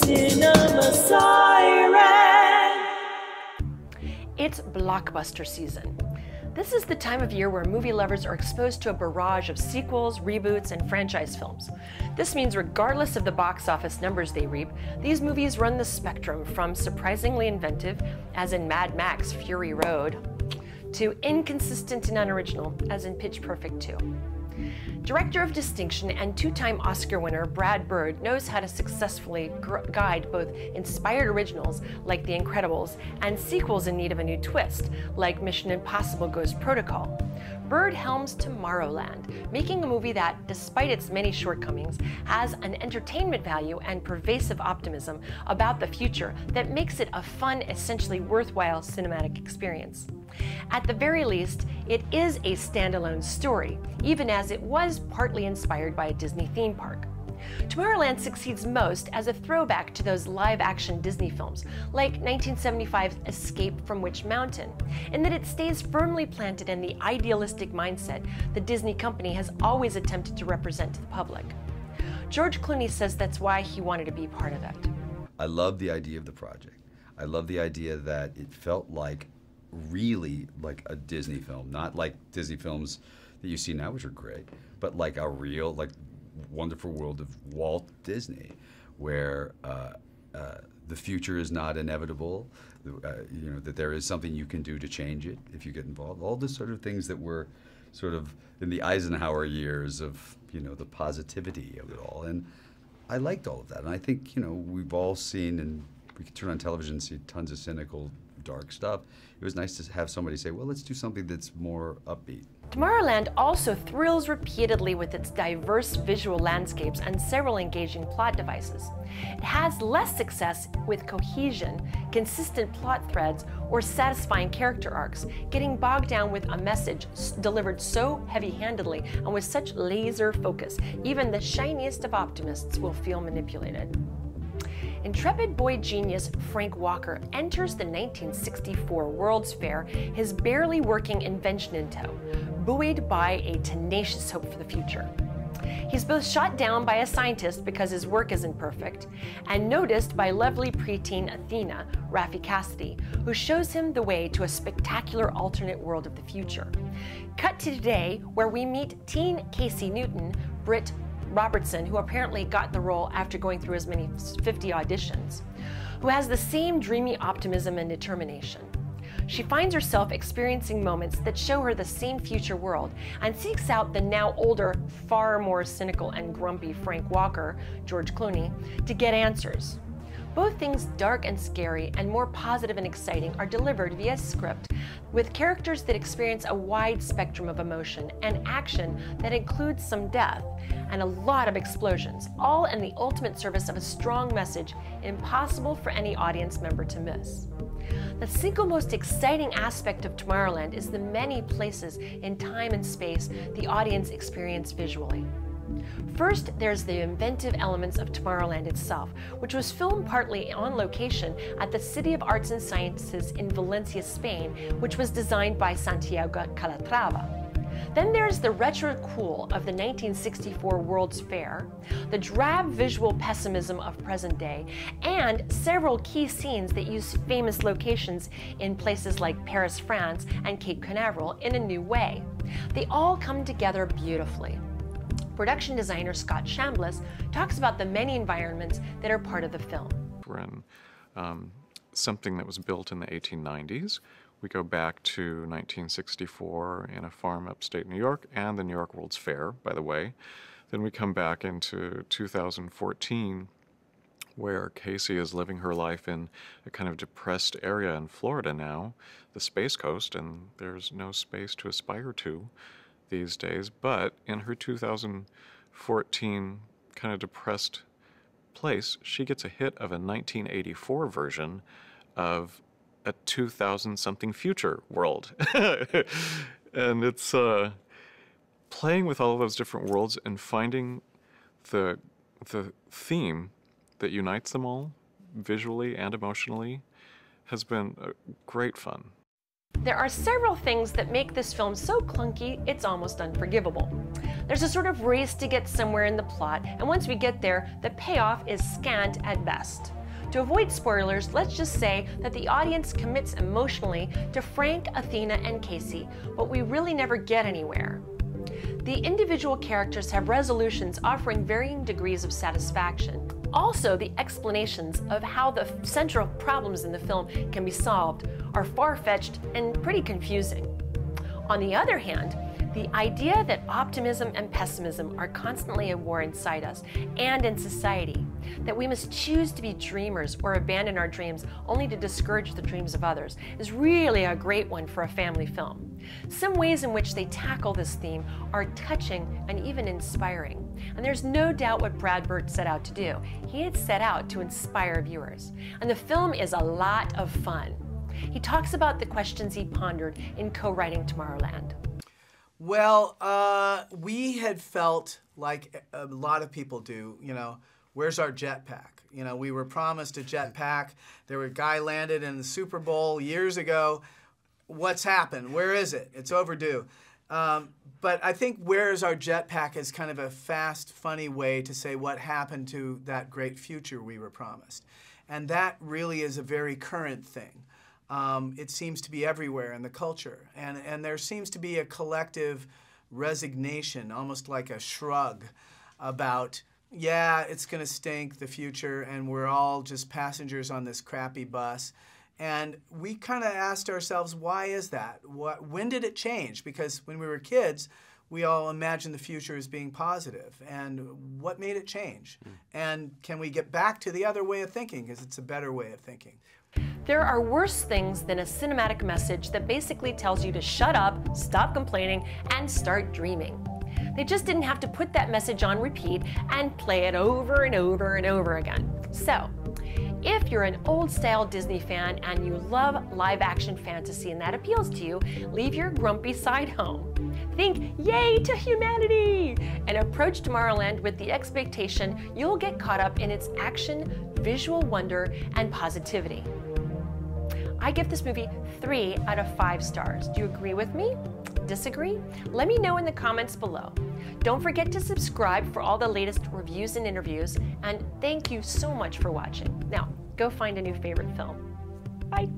Cinema Siren. It's blockbuster season. This is the time of year where movie lovers are exposed to a barrage of sequels, reboots, and franchise films. This means regardless of the box office numbers they reap, these movies run the spectrum from surprisingly inventive, as in Mad Max Fury Road, to inconsistent and unoriginal, as in Pitch Perfect 2. Director of distinction and two-time Oscar winner Brad Bird knows how to successfully guide both inspired originals like The Incredibles and sequels in need of a new twist like Mission Impossible Ghost Protocol. Bird helms Tomorrowland, making a movie that, despite its many shortcomings, has an entertainment value and pervasive optimism about the future that makes it a fun, essentially worthwhile cinematic experience. At the very least, it is a standalone story, even as it was partly inspired by a Disney theme park. Tomorrowland succeeds most as a throwback to those live-action Disney films, like 1975's Escape from Witch Mountain, in that it stays firmly planted in the idealistic mindset the Disney company has always attempted to represent to the public. George Clooney says that's why he wanted to be part of it. I love the idea of the project. I love the idea that it felt like really like a Disney film, not like Disney films that you see now, which are great, but like a real, like, wonderful world of Walt Disney, where the future is not inevitable, you know, that there is something you can do to change it if you get involved. All the sort of things that were sort of in the Eisenhower years of, you know, the positivity of it all. And I liked all of that. And I think, you know, we've all seen, and we can turn on television and see tons of cynical, dark stuff. It was nice to have somebody say, well, let's do something that's more upbeat. Tomorrowland also thrills repeatedly with its diverse visual landscapes and several engaging plot devices. It has less success with cohesion, consistent plot threads, or satisfying character arcs, getting bogged down with a message delivered so heavy-handedly and with such laser focus, even the shiniest of optimists will feel manipulated. Intrepid boy genius Frank Walker enters the 1964 World's Fair, his barely working invention in tow, buoyed by a tenacious hope for the future. He's both shot down by a scientist because his work isn't perfect, and noticed by lovely preteen Athena, Raffey Cassidy, who shows him the way to a spectacular alternate world of the future. Cut to today, where we meet teen Casey Newton, Britt Robertson, who apparently got the role after going through as many 50 auditions, who has the same dreamy optimism and determination. She finds herself experiencing moments that show her the same future world and seeks out the now older, far more cynical and grumpy Frank Walker, George Clooney, to get answers. Both things dark and scary and more positive and exciting are delivered via script with characters that experience a wide spectrum of emotion and action that includes some death and a lot of explosions, all in the ultimate service of a strong message impossible for any audience member to miss. The single most exciting aspect of Tomorrowland is the many places in time and space the audience experience visually. First, there's the inventive elements of Tomorrowland itself, which was filmed partly on location at the City of Arts and Sciences in Valencia, Spain, which was designed by Santiago Calatrava. Then there's the retro cool of the 1964 World's Fair, the drab visual pessimism of present day, and several key scenes that use famous locations in places like Paris, France, and Cape Canaveral in a new way. They all come together beautifully. Production designer Scott Chambliss talks about the many environments that are part of the film. We're in something that was built in the 1890s. We go back to 1964 in a farm upstate New York and the New York World's Fair, by the way. Then we come back into 2014, where Casey is living her life in a kind of depressed area in Florida now, the Space Coast, and there's no space to aspire to these days. But in her 2014 kind of depressed place, she gets a hit of a 1984 version of a 2000-something future world. And it's playing with all of those different worlds and finding the theme that unites them all, visually and emotionally, has been great fun. There are several things that make this film so clunky it's almost unforgivable. There's a sort of race to get somewhere in the plot, and once we get there, the payoff is scant at best. To avoid spoilers, let's just say that the audience commits emotionally to Frank, Athena, and Casey, but we really never get anywhere. The individual characters have resolutions offering varying degrees of satisfaction. Also, the explanations of how the central problems in the film can be solved are far-fetched and pretty confusing. On the other hand, the idea that optimism and pessimism are constantly at war inside us and in society, that we must choose to be dreamers or abandon our dreams only to discourage the dreams of others, is really a great one for a family film. Some ways in which they tackle this theme are touching and even inspiring. And there's no doubt what Brad Bird set out to do. He had set out to inspire viewers. And the film is a lot of fun. He talks about the questions he pondered in co-writing Tomorrowland. Well, we had felt like a lot of people do, you know, where's our jetpack? You know, we were promised a jetpack. There was a guy landed in the Super Bowl years ago. What's happened? Where is it? It's overdue. But I think where's our jetpack is kind of a fast, funny way to say what happened to that great future we were promised. And that really is a very current thing. It seems to be everywhere in the culture. And there seems to be a collective resignation, almost like a shrug, about, yeah, it's going to stink, the future, and we're all just passengers on this crappy bus. And we kind of asked ourselves, why is that? When did it change? Because when we were kids, we all imagined the future as being positive. And what made it change? And can we get back to the other way of thinking? Because it's a better way of thinking. There are worse things than a cinematic message that basically tells you to shut up, stop complaining, and start dreaming. They just didn't have to put that message on repeat and play it over and over and over again. So, if you're an old-style Disney fan and you love live-action fantasy and that appeals to you, leave your grumpy side home. Think, yay to humanity! And approach Tomorrowland with the expectation you'll get caught up in its action, visual wonder, and positivity. I give this movie 3 out of 5 stars. Do you agree with me? Disagree? Let me know in the comments below. Don't forget to subscribe for all the latest reviews and interviews, and thank you so much for watching. Now, go find a new favorite film. Bye.